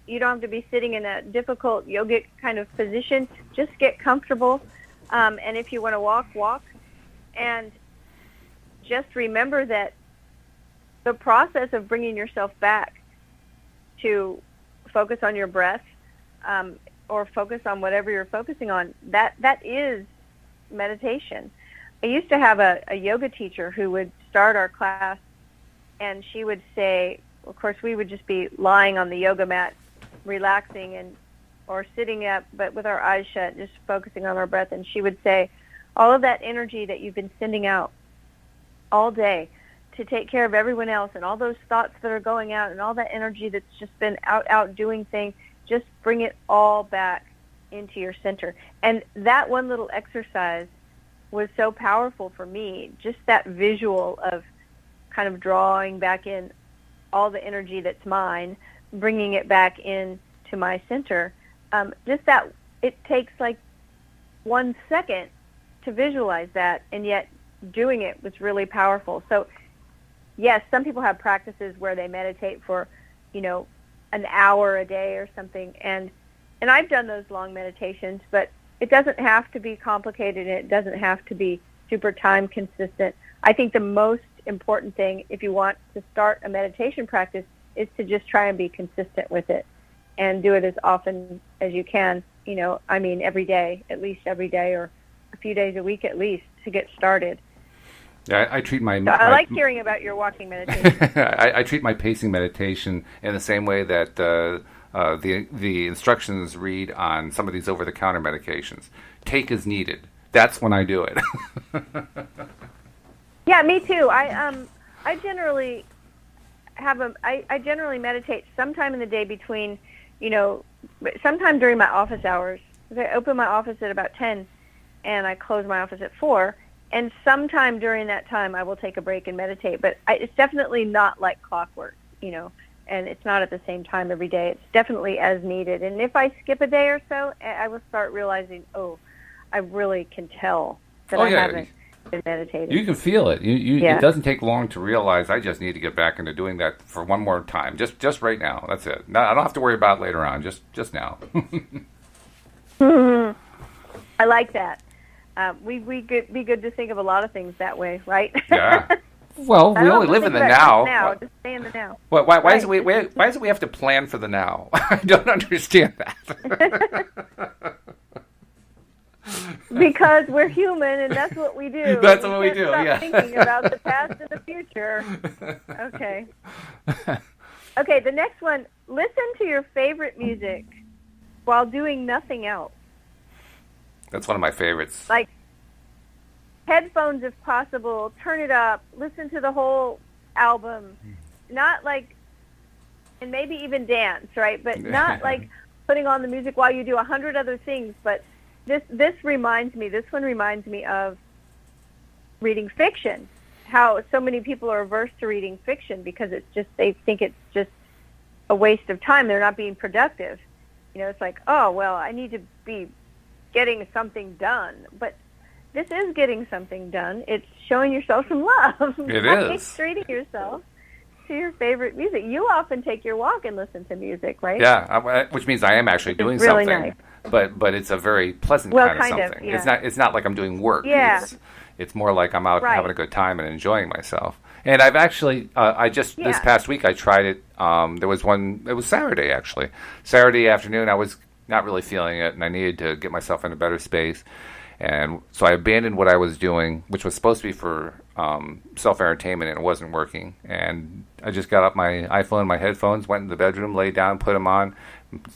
you don't have to be sitting in a difficult yogic kind of position. Just get comfortable, and if you want to walk, and just remember that the process of bringing yourself back to focus on your breath, or focus on whatever you're focusing on, that is meditation. I used to have a yoga teacher who would start our class, and she would say, of course, we would just be lying on the yoga mat, relaxing or sitting up, but with our eyes shut, just focusing on our breath. And she would say, all of that energy that you've been sending out all day to take care of everyone else, and all those thoughts that are going out, and all that energy that's just been out doing things, just bring it all back into your center. And that one little exercise was so powerful for me, just that visual of kind of drawing back in all the energy that's mine, bringing it back in to my center. Just that it takes like 1 second to visualize that, and yet doing it was really powerful. So yes, some people have practices where they meditate for, an hour a day or something, and I've done those long meditations, but it doesn't have to be complicated, and it doesn't have to be super time consistent. I think the most important thing, if you want to start a meditation practice, is to just try and be consistent with it and do it as often as you can, every day, at least every day, or a few days a week at least, to get started. Yeah, I treat my... I like hearing about your walking meditation. I treat my pacing meditation in the same way that the instructions read on some of these over-the-counter medications. Take as needed. That's when I do it. Yeah, me too. I generally I generally meditate sometime in the day between, sometime during my office hours. I open my office at about 10, and I close my office at 4. And sometime during that time, I will take a break and meditate. But it's definitely not like clockwork, and it's not at the same time every day. It's definitely as needed. And if I skip a day or so, I will start realizing, I really can tell that I haven't been meditating. You can feel it. It doesn't take long to realize I just need to get back into doing that for one more time. Just right now. That's it. No, I don't have to worry about it later on. Just now. I like that. We be good to think of a lot of things that way, right? Yeah. Well, we only live in the now. Just stay in the now. Why is it we have to plan for the now? I don't understand that. Because we're human, and that's what we do. That's what we do. Stop thinking about the past and the future. Okay. Okay. The next one. Listen to your favorite music while doing nothing else. That's one of my favorites. Like headphones, if possible. Turn it up. Listen to the whole album. Not like, and maybe even dance, right? But not like putting on the music while you do 100 other things. But this one reminds me of reading fiction. How so many people are averse to reading fiction because they think it's just a waste of time. They're not being productive. It's like, I need to be getting something done. But this is getting something done. It's showing yourself some love. It is. Treating yourself to your favorite music. You often take your walk and listen to music, right? Yeah, which means I am actually doing really something. Nice. But it's a very pleasant kind of something. Yeah. It's not like I'm doing work. Yeah. It's more like I'm out having a good time and enjoying myself. And I've actually, this past week I tried it. There was one, it was Saturday actually. Saturday afternoon I was not really feeling it and I needed to get myself in a better space. And so I abandoned what I was doing, which was supposed to be for self-entertainment, and it wasn't working. And I just got up my iPhone, my headphones, went in the bedroom, laid down, put them on,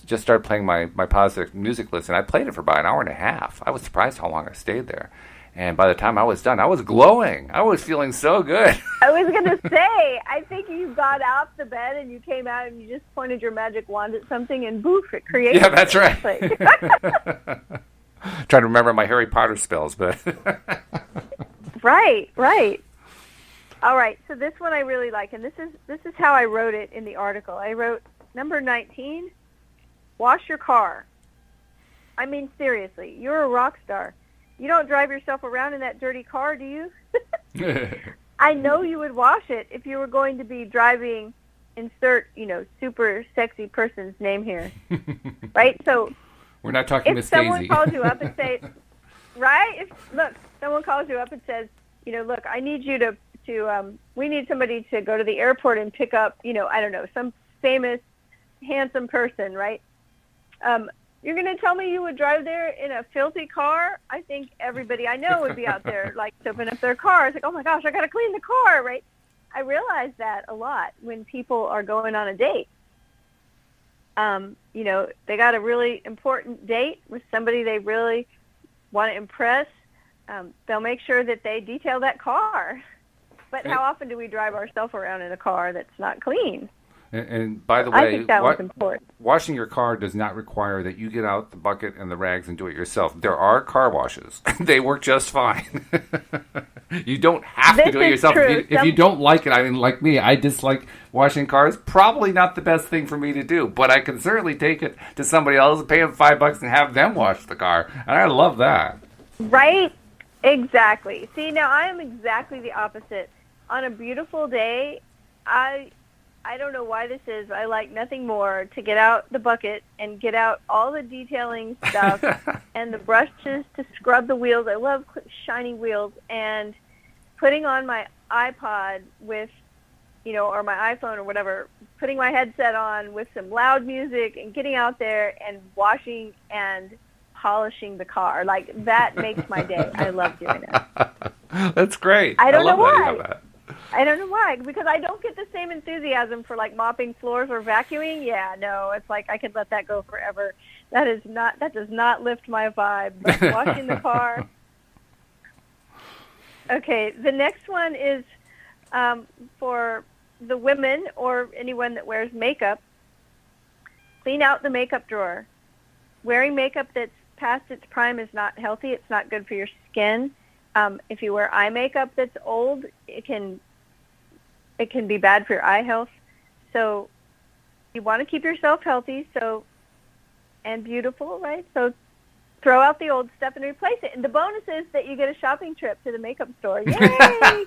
just started playing my positive music list. And I played it for about an hour and a half. I was surprised how long I stayed there. And by the time I was done, I was glowing. I was feeling so good. I was going to say, I think you got off the bed and you came out and you just pointed your magic wand at something and boof, it created. Yeah, that's right. Trying to remember my Harry Potter spells, but... Right. All right, so this one I really like, and this is how I wrote it in the article. I wrote, number 19, wash your car. I mean, seriously, you're a rock star. You don't drive yourself around in that dirty car, do you? I know you would wash it if you were going to be driving, insert, super sexy person's name here. Right? So we're not talking Miss Daisy. If someone calls you up and say, right? Someone calls you up and says, look, I need you to we need somebody to go to the airport and pick up, I don't know, some famous, handsome person, right? You're going to tell me you would drive there in a filthy car? I think everybody I know would be out there, like, soaping up their car. It's like, oh, my gosh, I got to clean the car, right? I realize that a lot when people are going on a date. They got a really important date with somebody they really want to impress. They'll make sure that they detail that car. But how often do we drive ourselves around in a car that's not clean? And by the way, I think that was important. Washing your car does not require that you get out the bucket and the rags and do it yourself. There are car washes. They work just fine. You don't have to do it yourself. If you don't like it, I mean, like me, I dislike washing cars. Probably not the best thing for me to do, but I can certainly take it to somebody else, pay them $5 and have them wash the car. And I love that. Right? Exactly. See, now I am exactly the opposite. On a beautiful day, I don't know why this is, but I like nothing more to get out the bucket and get out all the detailing stuff and the brushes to scrub the wheels. I love shiny wheels, and putting on my iPod with, or my iPhone or whatever, putting my headset on with some loud music and getting out there and washing and polishing the car. Like, that makes my day. I love doing it. That's great. I don't know why. why. I don't know why, because I don't get the same enthusiasm for, like, mopping floors or vacuuming. Yeah, no, it's like I could let that go forever. That does not lift my vibe. But washing the car. Okay, the next one is for the women or anyone that wears makeup. Clean out the makeup drawer. Wearing makeup that's past its prime is not healthy. It's not good for your skin. If you wear eye makeup that's old, it can be bad for your eye health. So you want to keep yourself healthy and beautiful, right? So throw out the old stuff and replace it. And the bonus is that you get a shopping trip to the makeup store. Yay!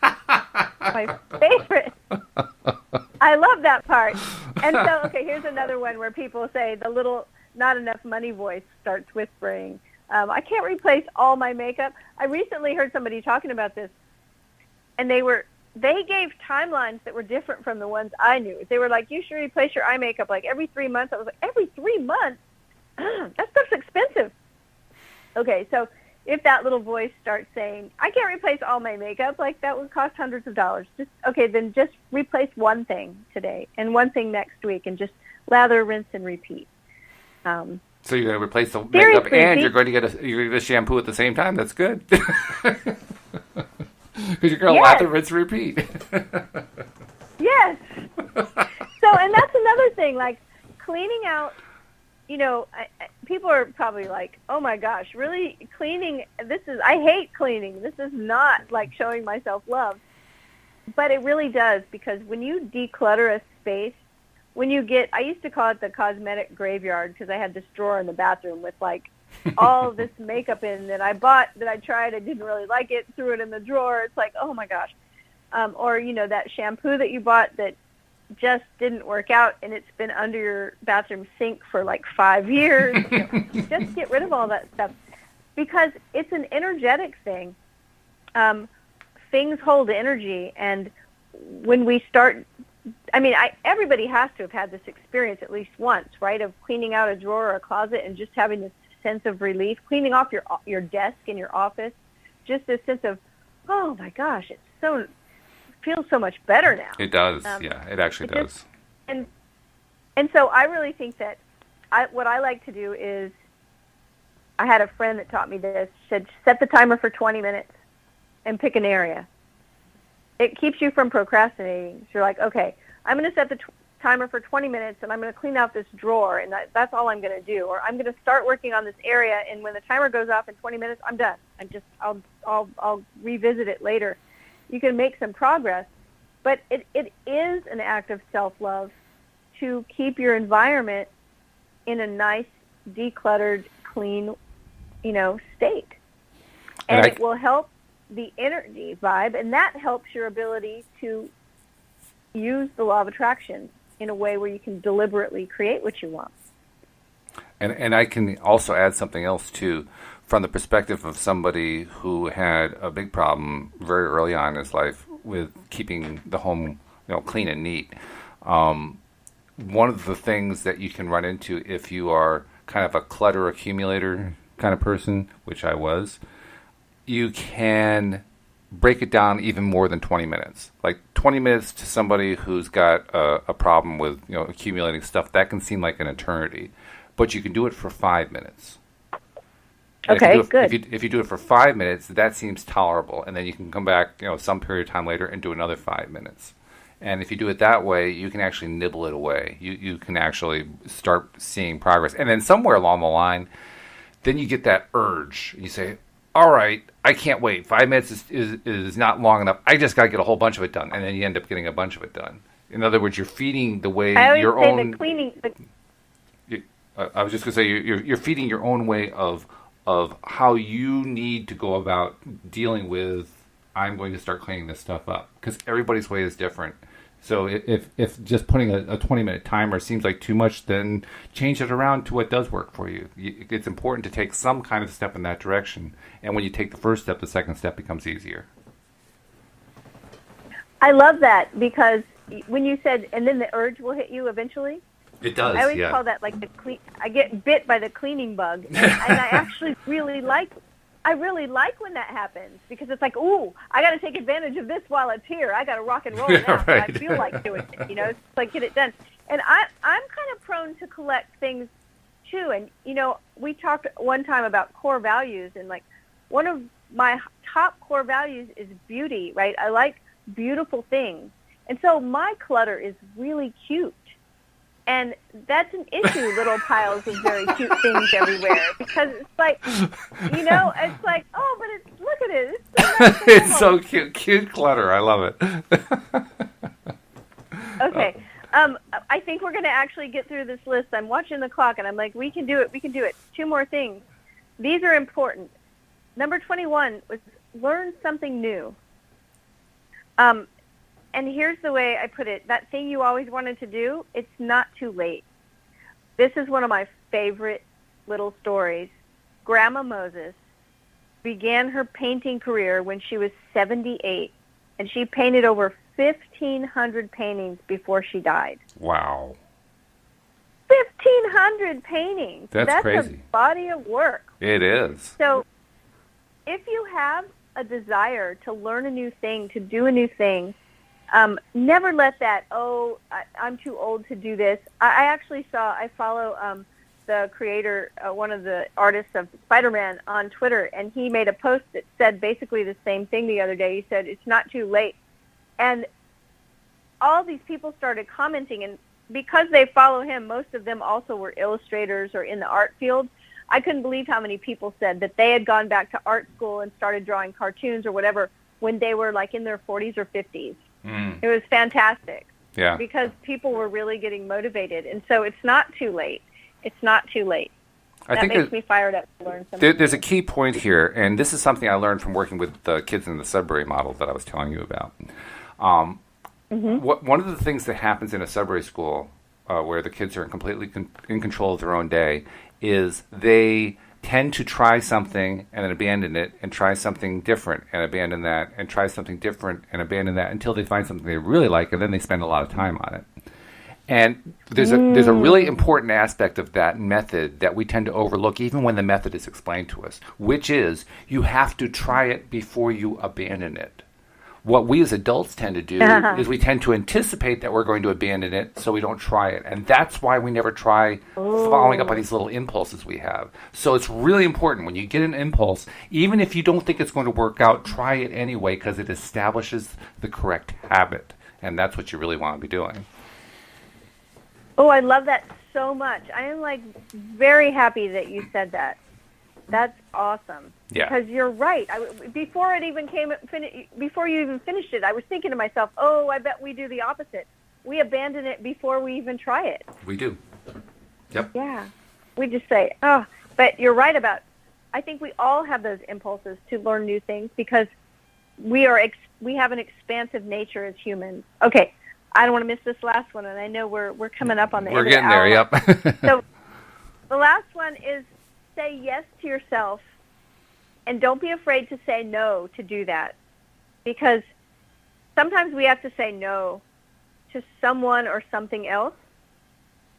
My favorite. I love that part. And so, okay, here's another one where people say the little not enough money voice starts whispering. I can't replace all my makeup. I recently heard somebody talking about this, and they gave timelines that were different from the ones I knew. They were like, you should replace your eye makeup like every 3 months. I was like, every 3 months? That stuff's expensive. Okay, so if that little voice starts saying, I can't replace all my makeup, like that would cost hundreds of dollars. Then just replace one thing today and one thing next week and just lather, rinse, and repeat. So you're going to replace the makeup and you're going to get a shampoo at the same time. That's good. Because you're going to lather, rinse, repeat. Yes. So, and that's another thing, like cleaning out, people are probably like, oh my gosh, really cleaning, I hate cleaning. This is not like showing myself love. But it really does, because when you declutter a space, I used to call it the cosmetic graveyard, because I had this drawer in the bathroom with like all this makeup in that I bought, that I tried, I didn't really like it, threw it in the drawer. It's like, oh my gosh. Or, that shampoo that you bought that just didn't work out and it's been under your bathroom sink for like 5 years. Just get rid of all that stuff, because it's an energetic thing. Things hold energy, and when we start, everybody has to have had this experience at least once, right, of cleaning out a drawer or a closet and just having this sense of relief, cleaning off your desk in your office, just this sense of, oh my gosh, it feels so much better now. It does, yeah, it actually does. And so I really think that what I like to do is, I had a friend that taught me this, said set the timer for 20 minutes and pick an area. It keeps you from procrastinating. So you're like, okay, I'm going to set the timer for 20 minutes and I'm going to clean out this drawer, and that's all I'm going to do. Or I'm going to start working on this area, and when the timer goes off in 20 minutes, I'm done. I'll revisit it later. You can make some progress, but it is an act of self-love to keep your environment in a nice, decluttered, clean, state. And it will help the energy vibe, and that helps your ability to use the law of attraction in a way where you can deliberately create what you want. And I can also add something else too, from the perspective of somebody who had a big problem very early on in his life with keeping the home, clean and neat. One of the things that you can run into if you are kind of a clutter accumulator kind of person, which I was, you can break it down even more than 20 minutes. Like 20 minutes to somebody who's got a problem with accumulating stuff, that can seem like an eternity. But you can do it for 5 minutes. Okay, good. If you do it for 5 minutes, that seems tolerable. And then you can come back some period of time later and do another 5 minutes. And if you do it that way, you can actually nibble it away. You can actually start seeing progress. And then somewhere along the line, then you get that urge. You say, all right, I can't wait. 5 minutes is not long enough. I just got to get a whole bunch of it done. And then you end up getting a bunch of it done. In other words, you're feeding the way your own... I was just going to say, you're feeding your own way of how you need to go about dealing with, I'm going to start cleaning this stuff up. Because everybody's way is different. So if just putting a 20-minute timer seems like too much, then change it around to what does work for you. It's important to take some kind of step in that direction. And when you take the first step, the second step becomes easier. I love that, because when you said, and then the urge will hit you eventually. It does, I always call that like I get bit by the cleaning bug. And I actually really like when that happens, because it's like, ooh, I got to take advantage of this while it's here. I got to rock and roll now. Right. I feel like doing it, It's like, get it done. And I'm kind of prone to collect things too. And, we talked one time about core values, and like one of my top core values is beauty, right? I like beautiful things. And so my clutter is really cute. And that's an issue, little piles of very cute things everywhere. Because it's like, it's like, oh, but look at it. It's so nice. It's so cute. Cute clutter. I love it. Okay. I think we're going to actually get through this list. I'm watching the clock, and I'm like, we can do it. We can do it. 2 more things. These are important. Number 21 was learn something new. And here's the way I put it. That thing you always wanted to do, it's not too late. This is one of my favorite little stories. Grandma Moses began her painting career when she was 78, and she painted over 1,500 paintings before she died. Wow. 1,500 paintings. That's crazy. A body of work. It is. So if you have a desire to learn a new thing, to do a new thing, never let that, I'm too old to do this. I follow the creator, one of the artists of Spider-Man on Twitter, and he made a post that said basically the same thing the other day. He said, it's not too late. And all these people started commenting, and because they follow him, most of them also were illustrators or in the art field. I couldn't believe how many people said that they had gone back to art school and started drawing cartoons or whatever when they were like in their 40s or 50s. It was fantastic. Yeah. Because people were really getting motivated. And so it's not too late. It's not too late. I think makes me fired up to learn something. There's a key point here, and this is something I learned from working with the kids in the Sudbury model that I was telling you about. One of the things that happens in a Sudbury school where the kids are completely in control of their own day is they tend to try something and then abandon it and try something different and abandon that and try something different and abandon that until they find something they really like, and then they spend a lot of time on it. And there's a really important aspect of that method that we tend to overlook even when the method is explained to us, which is you have to try it before you abandon it. What we as adults tend to do is we tend to anticipate that we're going to abandon it, so we don't try it. And that's why we never try following up on these little impulses we have. So it's really important when you get an impulse, even if you don't think it's going to work out, try it anyway because it establishes the correct habit. And that's what you really want to be doing. Oh, I love that so much. I am very happy that you said that. That's awesome. Yeah. Because you're right. Before you even finished it, I was thinking to myself, I bet we do the opposite. We abandon it before we even try it. We do. Yep. Yeah. We just say, but you're right I think we all have those impulses to learn new things because we have an expansive nature as humans. Okay. I don't want to miss this last one, and I know we're coming up on the end of the hour. We're getting there, yep. So the last one is say yes to yourself, and don't be afraid to say no to do that, because sometimes we have to say no to someone or something else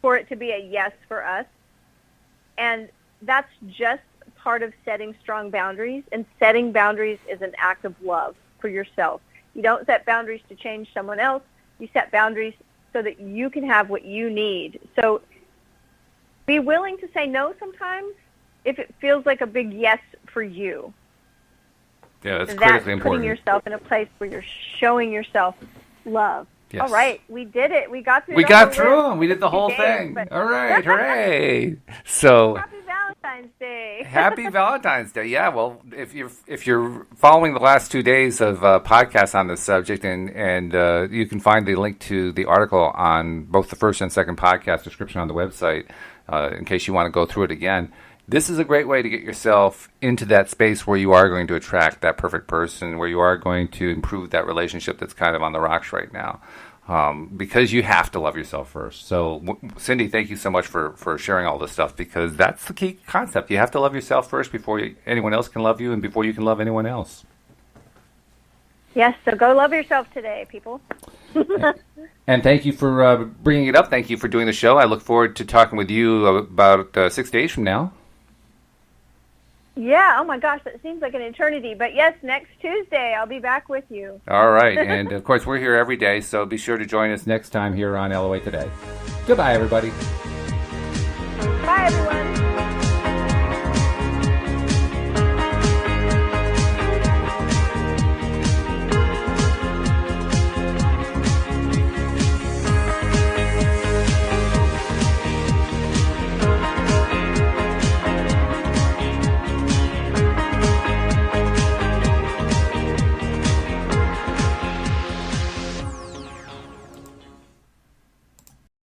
for it to be a yes for us, and that's just part of setting strong boundaries, and setting boundaries is an act of love for yourself. You don't set boundaries to change someone else. You set boundaries so that you can have what you need. So be willing to say no sometimes if it feels like a big yes for you. Yeah, that's critically important. Putting yourself in a place where you're showing yourself love. Yes. All right, we did it. We got through. We got through them. We did the whole thing. All right, hooray! So happy Valentine's Day. Happy Valentine's Day. Yeah. Well, if you're following the last 2 days of podcasts on this subject, and you can find the link to the article on both the first and second podcast description on the website, in case you want to go through it again. This is a great way to get yourself into that space where you are going to attract that perfect person, where you are going to improve that relationship that's kind of on the rocks right now, because you have to love yourself first. So, Cindie, thank you so much for sharing all this stuff, because that's the key concept. You have to love yourself first before anyone else can love you and before you can love anyone else. Yes, so go love yourself today, people. And thank you for bringing it up. Thank you for doing the show. I look forward to talking with you about 6 days from now. Yeah, oh my gosh, that seems like an eternity. But yes, next Tuesday I'll be back with you. All right, and of course we're here every day, so be sure to join us next time here on LOA Today. Goodbye, everybody. Bye, everyone.